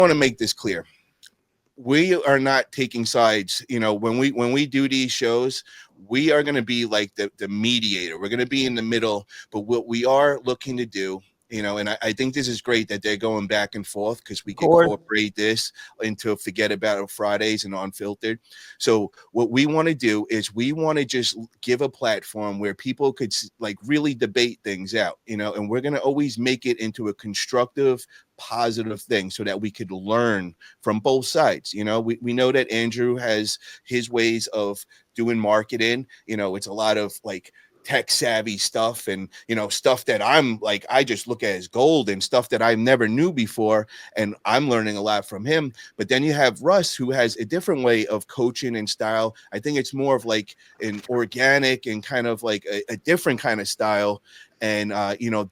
want to make this clear. We are not taking sides. When we do these shows, we are going to be like the mediator. We're going to be in the middle. But what we are looking to do, and I think this is great that they're going back and forth, because we Of can course. incorporate this into Forget About It Fridays and Unfiltered. So what we want to do is we want to just give a platform where people could like really debate things out, and we're going to always make it into a constructive, positive thing so that we could learn from both sides. We know that Andrew has his ways of doing marketing. It's a lot of like tech savvy stuff, and stuff that I'm like, I just look at as gold, and stuff that I never knew before, and I'm learning a lot from him. But then you have Russ, who has a different way of coaching and style. I think it's more of like an organic and kind of like a different kind of style. And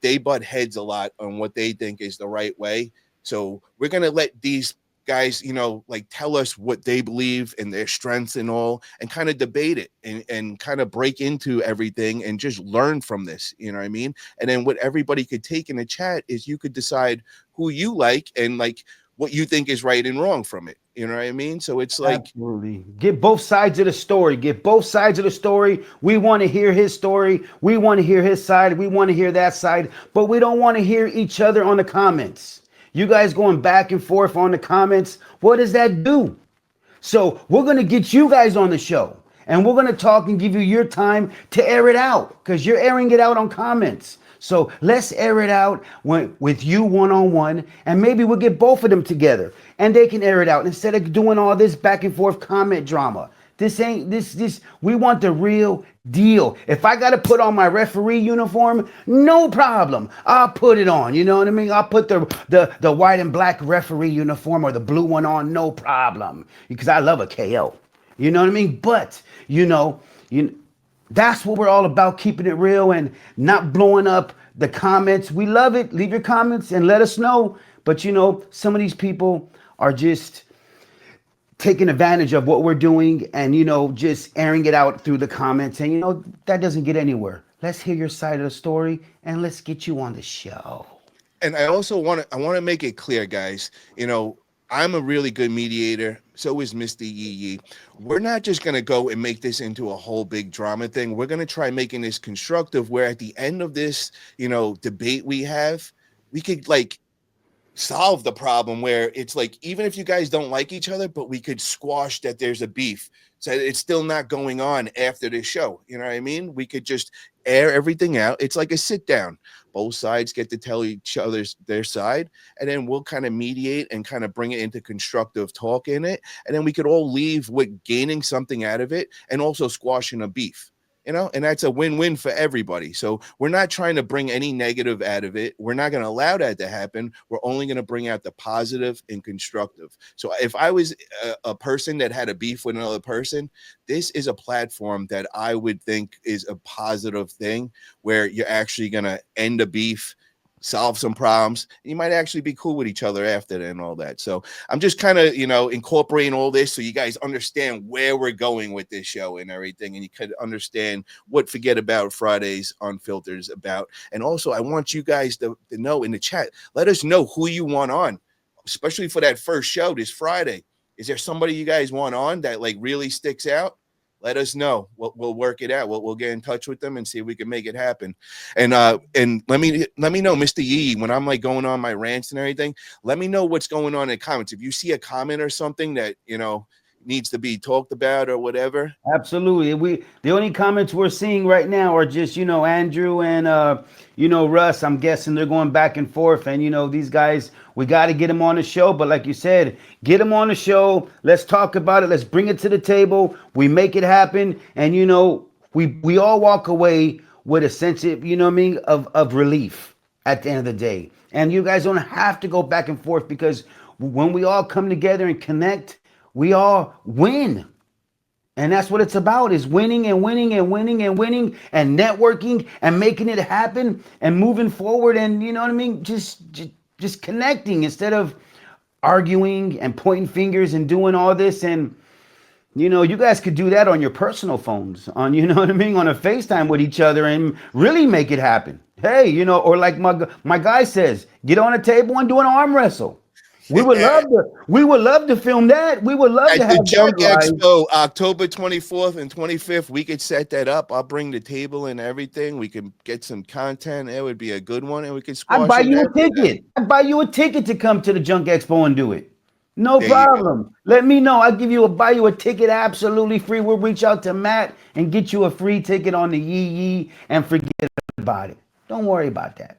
they butt heads a lot on what they think is the right way. So we're going to let these guys, like tell us what they believe and their strengths and all, and kind of debate it, and kind of break into everything and just learn from this. You know what I mean? And then what everybody could take in the chat is you could decide who you like, and like what you think is right and wrong from it. You know what I mean? So it's like, Absolutely. Get both sides of the story. Get both sides of the story. We want to hear his story. We want to hear his side. We want to hear that side. But we don't want to hear each other on the comments. You guys going back and forth on the comments. What does that do? So we're going to get you guys on the show. And we're going to talk and give you your time to air it out. Because you're airing it out on comments. So let's air it out with you one-on-one, and maybe we'll get both of them together and they can air it out instead of doing all this back and forth comment drama. This ain't this. We want the real deal. If I got to put on my referee uniform, no problem. I'll put it on. You know what I mean? I'll put the white and black referee uniform or the blue one on, no problem, because I love a KO. You know what I mean? But that's what we're all about, keeping it real and not blowing up the comments. We love it. Leave your comments and let us know. But some of these people are just taking advantage of what we're doing and, just airing it out through the comments. And, that doesn't get anywhere. Let's hear your side of the story and let's get you on the show. And I also want to make it clear, guys, I'm a really good mediator. So is Mr. Yee. We're not just going to go and make this into a whole big drama thing. We're going to try making this constructive, where at the end of this, debate we have, we could like solve the problem, where it's like, even if you guys don't like each other, but we could squash that there's a beef. So it's still not going on after this show. You know what I mean? We could just air everything out. It's like a sit down. Both sides get to tell each other's their side, and then we'll kind of mediate and kind of bring it into constructive talk in it. And then we could all leave with gaining something out of it and also squashing a beef. And that's a win-win for everybody. So we're not trying to bring any negative out of it. We're not going to allow that to happen. We're only going to bring out the positive and constructive. So if I was a person that had a beef with another person, this is a platform that I would think is a positive thing, where you're actually going to end a beef, solve some problems. You might actually be cool with each other after that and all that. So I'm just kind of, incorporating all this so you guys understand where we're going with this show and everything. And you could understand what Forget About Fridays Unfiltered is about. And also, I want you guys to know in the chat, let us know who you want on, especially for that first show this Friday. Is there somebody you guys want on that like really sticks out? Let us know. We'll work it out. We'll get in touch with them and see if we can make it happen. And let me know, Mr. Yee, when I'm like going on my rants and everything, let me know what's going on in the comments. If you see a comment or something that needs to be talked about or whatever. Absolutely. The only comments we're seeing right now are just, Andrew and Russ. I'm guessing they're going back and forth. And these guys, we got to get them on the show. But like you said, get them on the show. Let's talk about it. Let's bring it to the table. We make it happen. And we all walk away with a sense of, of relief at the end of the day. And you guys don't have to go back and forth, because when we all come together and connect, we all win. And that's what it's about, is winning and winning and winning and winning and networking and making it happen and moving forward. And just connecting instead of arguing and pointing fingers and doing all this. And you guys could do that on your personal phones, on on a FaceTime with each other and really make it happen. Hey, or like my guy says, get on a table and do an arm wrestle. We would love to film that. We would love to At have the that Junk live. Expo, October 24th and 25th, we could set that up. I'll bring the table and everything. We can get some content. It would be a good one, and we could I'd squash buy it you a after that. ticket. I'd buy you a ticket to come to the Junk Expo and do it. No There you go. problem. Let me know. I'll give you buy you a ticket absolutely free. We'll reach out to Matt and get you a free ticket on the Yee Yee and forget about it. Don't worry about that.